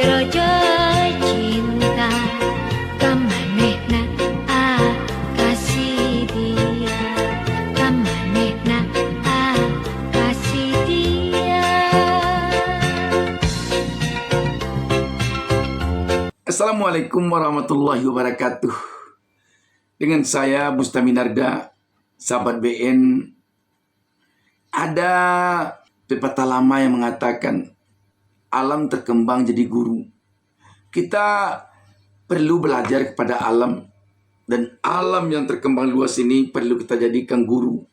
raja cinta kamanehna kasih dia kamanehna kasih dia. Assalamualaikum warahmatullahi wabarakatuh. Dengan saya Bustami Narda, sahabat BN. Ada pepatah lama yang mengatakan alam terkembang jadi guru. Kita perlu belajar kepada alam, dan alam yang terkembang luas ini perlu kita jadikan guru.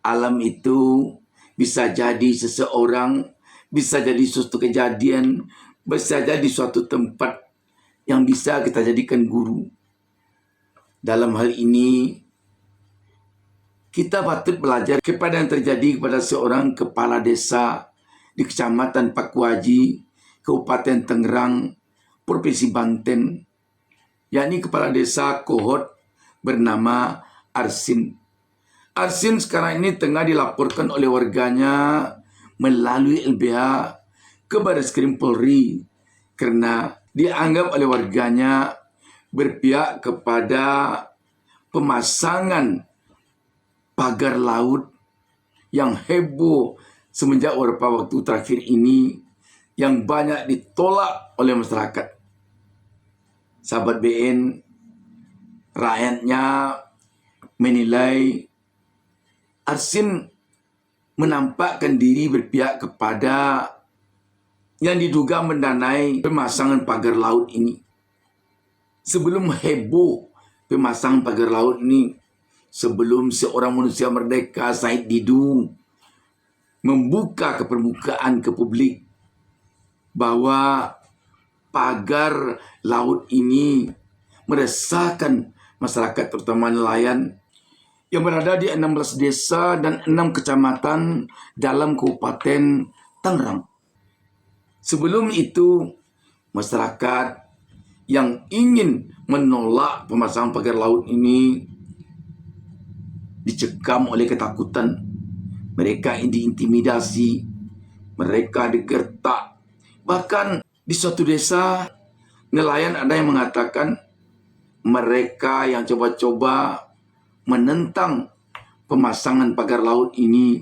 Alam itu bisa jadi seseorang, bisa jadi suatu kejadian, bisa jadi suatu tempat yang bisa kita jadikan guru. Dalam hal ini, kita patut belajar kepada yang terjadi kepada seorang kepala desa di Kecamatan Pakuaji, Kabupaten Tangerang, Provinsi Banten, yakni kepala desa Kohot bernama Arsin. Arsin sekarang ini tengah dilaporkan oleh warganya melalui LBH ke Barreskrim Polri karena dianggap oleh warganya berpihak kepada pemasangan pagar laut yang heboh semenjak beberapa waktu terakhir ini, yang banyak ditolak oleh masyarakat. Sahabat BN, rakyatnya menilai Arsin menampakkan diri berpihak kepada yang diduga mendanai pemasangan pagar laut ini. Sebelum heboh pemasangan pagar laut ini, sebelum seorang manusia merdeka, Said Didu, membuka ke permukaan, ke publik, bahwa pagar laut ini meresahkan masyarakat, terutama nelayan, yang berada di 16 desa dan 6 kecamatan dalam Kabupaten Tangerang. Sebelum itu, masyarakat yang ingin menolak pemasangan pagar laut ini dicekam oleh ketakutan. Mereka diintimidasi, mereka digertak. Bahkan di suatu desa, nelayan ada yang mengatakan mereka yang coba-coba menentang pemasangan pagar laut ini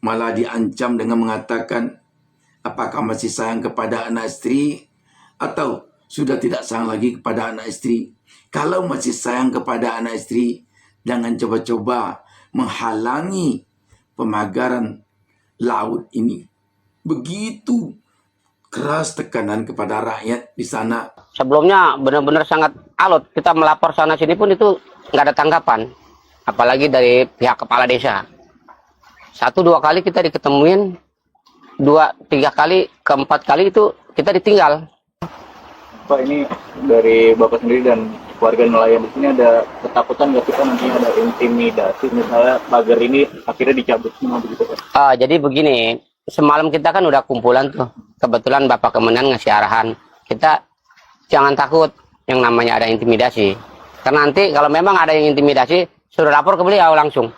malah diancam dengan mengatakan, apakah masih sayang kepada anak istri atau sudah tidak sayang lagi kepada anak istri? Kalau masih sayang kepada anak istri, jangan coba-coba menghalangi pemagaran laut ini. Begitu keras tekanan kepada rakyat di sana. Sebelumnya benar-benar sangat alot. Kita melapor sana sini pun itu nggak ada tanggapan. Apalagi dari pihak kepala desa. 1-2 kali kita diketemuin, 2-3 kali, keempat kali itu kita ditinggal. Pak, ini dari Bapak sendiri dan warga nelayan di sini ada ketakutan nggak kita nantinya ada intimidasi, misalnya pagar ini akhirnya dicabut semua begitu Pak? Jadi begini, semalam kita kan udah kumpulan tuh. Kebetulan Bapak Kemenhan ngasih arahan. Kita jangan takut yang namanya ada intimidasi. Karena nanti kalau memang ada yang intimidasi, suruh lapor ke beliau langsung.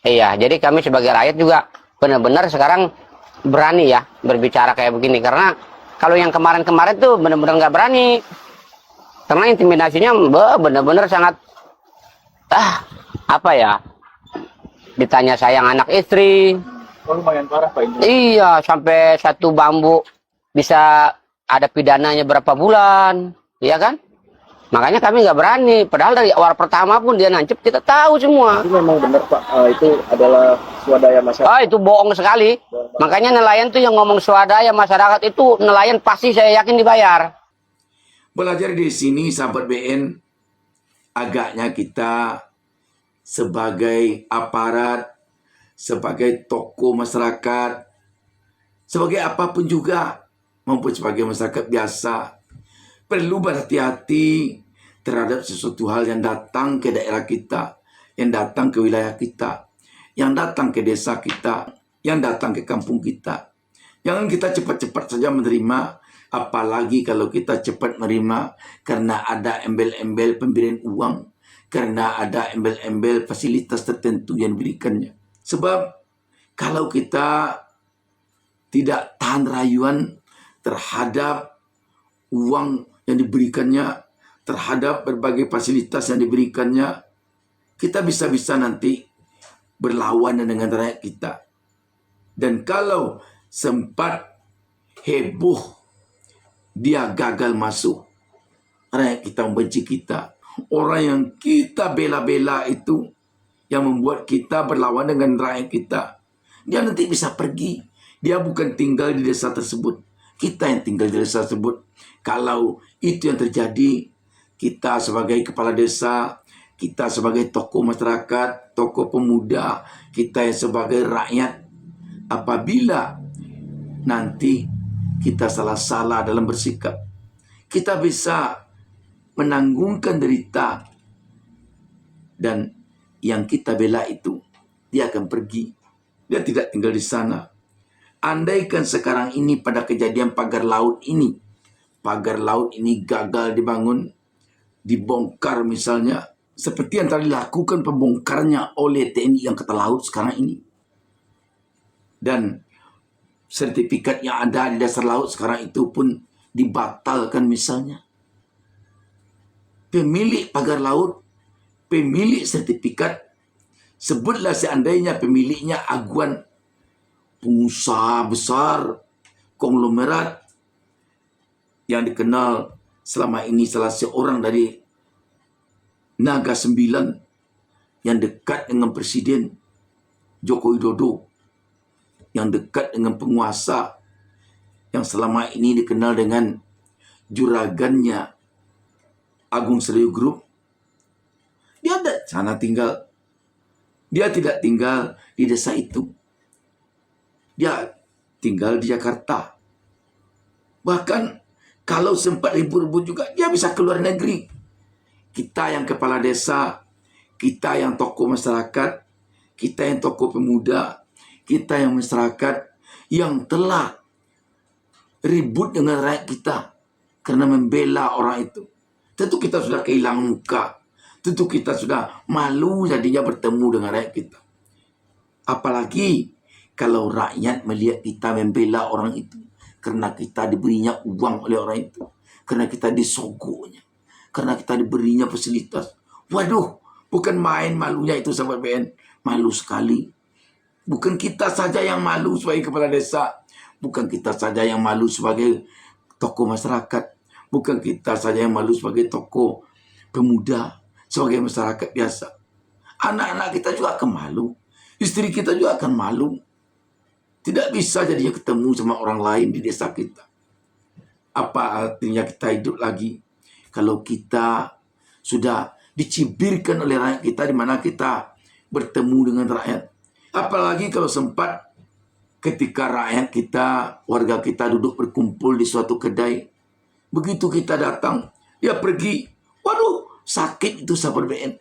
Iya, jadi kami sebagai rakyat juga benar-benar sekarang berani ya berbicara kayak begini. Karena kalau yang kemarin-kemarin tuh benar-benar nggak berani. Karena intimidasinya benar-benar sangat, apa ya, ditanya sayang anak istri. Oh, lumayan parah Pak ini. Iya, sampai satu bambu bisa ada pidananya berapa bulan, iya kan? Makanya kami nggak berani. Padahal dari awal pertama pun dia nancep, kita tahu semua. Itu memang benar Pak, itu adalah swadaya masyarakat. Itu bohong sekali. Makanya nelayan tuh yang ngomong swadaya masyarakat itu, nelayan pasti saya yakin dibayar. Belajar di sini, sahabat BN, agaknya kita sebagai aparat, sebagai tokoh masyarakat, sebagai apapun juga, maupun sebagai masyarakat biasa, perlu berhati-hati terhadap sesuatu hal yang datang ke daerah kita, yang datang ke wilayah kita, yang datang ke desa kita, yang datang ke kampung kita. Jangan kita cepat-cepat saja menerima, apalagi kalau kita cepat menerima karena ada embel-embel pemberian uang, karena ada embel-embel fasilitas tertentu yang diberikannya. Sebab kalau kita tidak tahan rayuan, terhadap uang yang diberikannya, terhadap berbagai fasilitas yang diberikannya, kita bisa-bisa nanti berlawanan dengan rakyat kita. Dan kalau sempat heboh dia gagal masuk, rakyat kita membenci kita. Orang yang kita bela-bela itu, yang membuat kita berlawan dengan rakyat kita, dia nanti bisa pergi. Dia bukan tinggal di desa tersebut, kita yang tinggal di desa tersebut. Kalau itu yang terjadi, kita sebagai kepala desa, kita sebagai tokoh masyarakat, tokoh pemuda, kita yang sebagai rakyat, apabila nanti kita salah-salah dalam bersikap, kita bisa menanggungkan derita, dan yang kita bela itu, dia akan pergi. Dia tidak tinggal di sana. Andaikan sekarang ini pada kejadian pagar laut ini gagal dibangun, dibongkar misalnya, seperti yang telah dilakukan pembongkarnya oleh TNI Angkatan Laut sekarang ini. Dan sertifikat yang ada di dasar laut sekarang itu pun dibatalkan misalnya. Pemilik pagar laut, pemilik sertifikat, sebutlah seandainya pemiliknya aguan pengusaha besar, konglomerat, yang dikenal selama ini salah seorang dari Naga 9 yang dekat dengan Presiden Joko Widodo, yang dekat dengan penguasa yang selama ini dikenal dengan juragannya Agung Sedayu Group. Dia ada sana tinggal. Dia tidak tinggal di desa itu. Dia tinggal di Jakarta. Bahkan kalau sempat ribut-ribut juga, dia bisa keluar negeri. Kita yang kepala desa, kita yang tokoh masyarakat, kita yang tokoh pemuda, kita yang masyarakat yang telah ribut dengan rakyat kita karena membela orang itu, tentu kita sudah kehilangan muka. Tentu kita sudah malu jadinya bertemu dengan rakyat kita. Apalagi kalau rakyat melihat kita membela orang itu, karena kita diberinya uang oleh orang itu, karena kita disogoknya, karena kita diberinya fasilitas. Waduh, bukan main malunya itu sahabat BN. Malu sekali. Bukan kita saja yang malu sebagai kepala desa. Bukan kita saja yang malu sebagai tokoh masyarakat. Bukan kita saja yang malu sebagai tokoh pemuda, sebagai masyarakat biasa. Anak-anak kita juga akan malu. Istri kita juga akan malu. Tidak bisa jadinya ketemu sama orang lain di desa kita. Apa artinya kita hidup lagi kalau kita sudah dicibirkan oleh rakyat kita, di mana kita bertemu dengan rakyat. Apalagi kalau sempat ketika rakyat kita, warga kita duduk berkumpul di suatu kedai. Begitu kita datang, dia pergi. Waduh, sakit itu sahabat BN.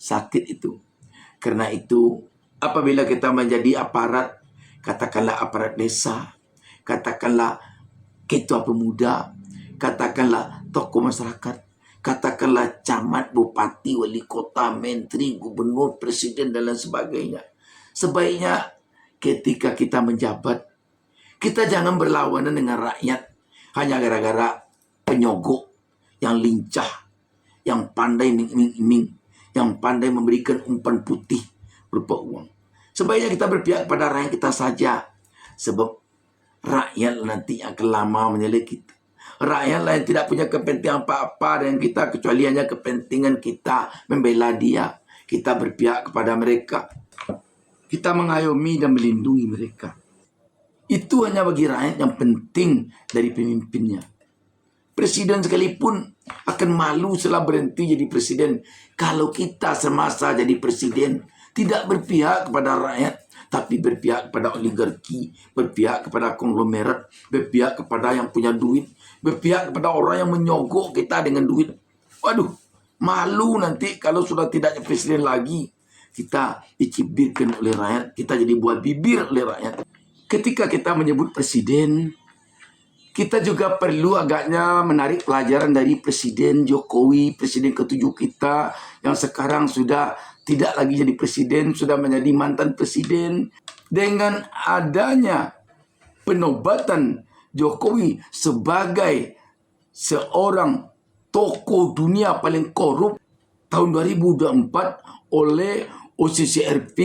Sakit itu. Karena itu, apabila kita menjadi aparat, katakanlah aparat desa, katakanlah ketua pemuda, katakanlah tokoh masyarakat, katakanlah camat, bupati, wali kota, menteri, gubernur, presiden, dan lain sebagainya. Sebaiknya ketika kita menjabat, kita jangan berlawanan dengan rakyat hanya gara-gara penyogok yang lincah, yang pandai iming-iming, yang pandai memberikan umpan putih berupa uang. Sebaiknya kita berpihak pada rakyat kita saja. Sebab rakyat nanti akan lama menilai kita. Rakyat lain tidak punya kepentingan apa-apa dengan kita, kecuali hanya kepentingan kita membela dia. Kita berpihak kepada mereka. Kita mengayomi dan melindungi mereka. Itu hanya bagi rakyat yang penting dari pemimpinnya. Presiden sekalipun akan malu setelah berhenti jadi presiden. Kalau kita semasa jadi presiden tidak berpihak kepada rakyat, tapi berpihak kepada oligarki, berpihak kepada konglomerat, berpihak kepada yang punya duit, berpihak kepada orang yang menyogok kita dengan duit. Waduh, malu nanti kalau sudah tidak jadi presiden lagi. Kita dicibirkan oleh rakyat, kita jadi buat bibir oleh rakyat. Ketika kita menyebut presiden, kita juga perlu agaknya menarik pelajaran dari Presiden Jokowi, presiden ke-7 kita, yang sekarang sudah tidak lagi jadi presiden, sudah menjadi mantan presiden. Dengan adanya penobatan Jokowi sebagai seorang tokoh dunia paling korup tahun 2024 oleh OCCRP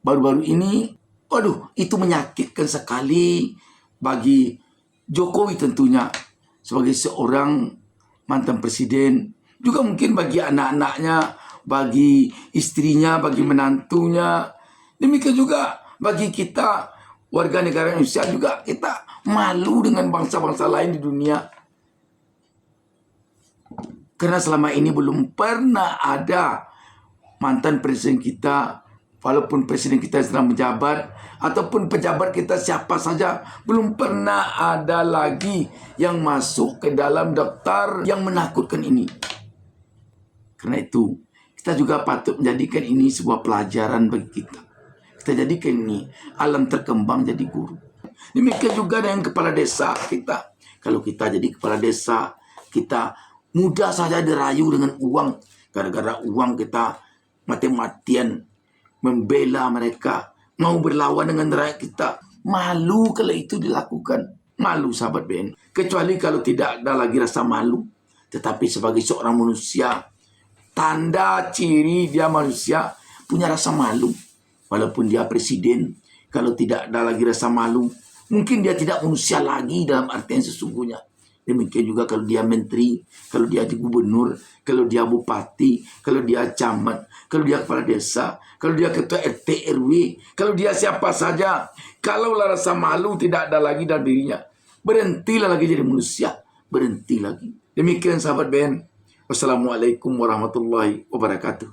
baru-baru ini. Waduh, itu menyakitkan sekali bagi Jokowi tentunya sebagai seorang mantan presiden. Juga mungkin bagi anak-anaknya, bagi istrinya, bagi menantunya. Demikian juga bagi kita warga negara Indonesia juga, kita malu dengan bangsa-bangsa lain di dunia. Karena selama ini belum pernah ada mantan presiden kita, walaupun presiden kita sedang menjabat, ataupun pejabat kita siapa saja, belum pernah ada lagi yang masuk ke dalam daftar yang menakutkan ini. Karena itu, kita juga patut menjadikan ini sebuah pelajaran bagi kita. Kita jadikan ini alam terkembang jadi guru. Demikian juga dengan kepala desa kita. Kalau kita jadi kepala desa, kita mudah saja dirayu dengan uang. Gara-gara uang kita mati-matian membela mereka, mau berlawan dengan rakyat kita. Malu kalau itu dilakukan. Malu sahabat BN. Kecuali kalau tidak ada lagi rasa malu. Tetapi sebagai seorang manusia, tanda ciri dia manusia punya rasa malu. Walaupun dia presiden, kalau tidak ada lagi rasa malu, mungkin dia tidak manusia lagi dalam artian sesungguhnya. Demikian juga kalau dia menteri, kalau dia gubernur, kalau dia bupati, kalau dia camat, kalau dia kepala desa, kalau dia ketua RT RW, kalau dia siapa saja. Kalau rasa malu tidak ada lagi dalam dirinya, berhentilah lagi jadi manusia. Berhenti lagi. Demikian sahabat BN. Wassalamualaikum warahmatullahi wabarakatuh.